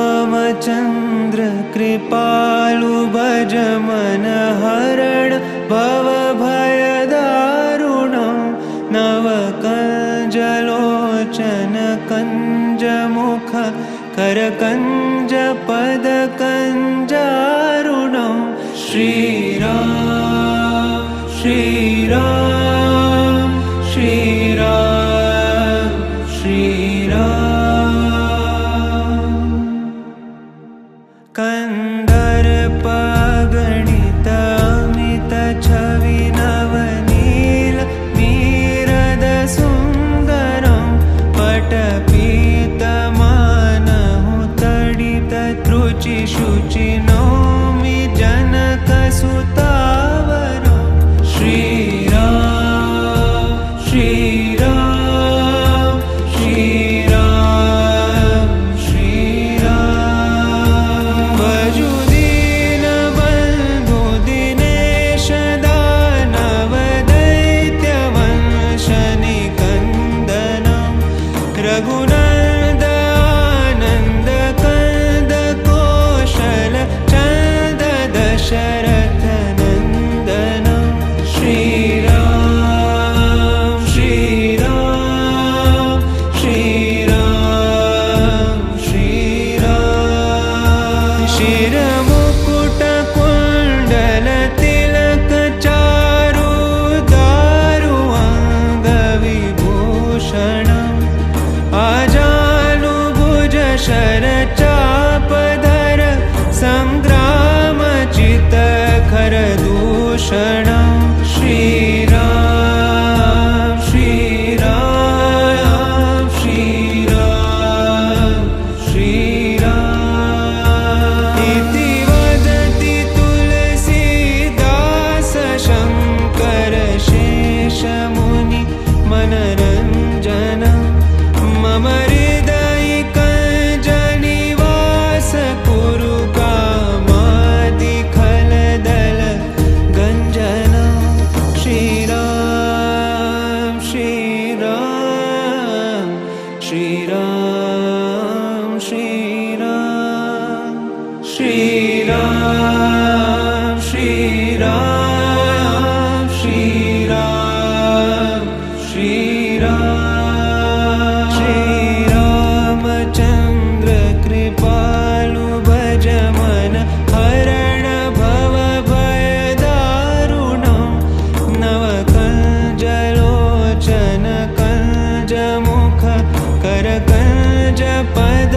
श्रीरामचन्द्र कृपालु भज मन हरण भवभयदारुणं नवकञ्जलोचन कञ्जमुख करकञ्ज पदकञ्जारुणं श्रीराम श्रीराम श्रीराम श्रीराम कन्दर्पगणित अमित छवि नवनील नीरद सुन्दरं पटपीतमानहु तडित त्रुचि शुचि नौमि जनकसुतावरं श्रीराम श्रीराम श्रीराम श्रीराम भजु दीनबन्धु दिनेश दानव दैत्यवंशनिकन्दनं रघुनन्द आनन्द कंद कौशल चन्द दशरथ नन्दनं श्रीराम श्रीराम श्रीराम श्रीराम शिरमुकुट कुण्डल तिलक चारु दारु अङ्गविभूषणम् आजानुभुज शरचापधर सङ्ग्रामचित खरदूषणं श्रीराम श्रीराम श्रीराम श्रीराम इति वदति तुलसीदास शङ्कर शेषमुनि मनरञ्जनं मम हृदयिकञ्जनिवास कुरु कामादिखलदल गञ्जनं श्रीराम श्रीराम श्रीराम श्रीराम श्रीराम श्रीराम श्रीराम श्रीराम श्रीरामचन्द्र कृपालु भज मन हरण भवभयदारुणं नवकञ्जलोचन कञ्जमुख करकञ्ज पद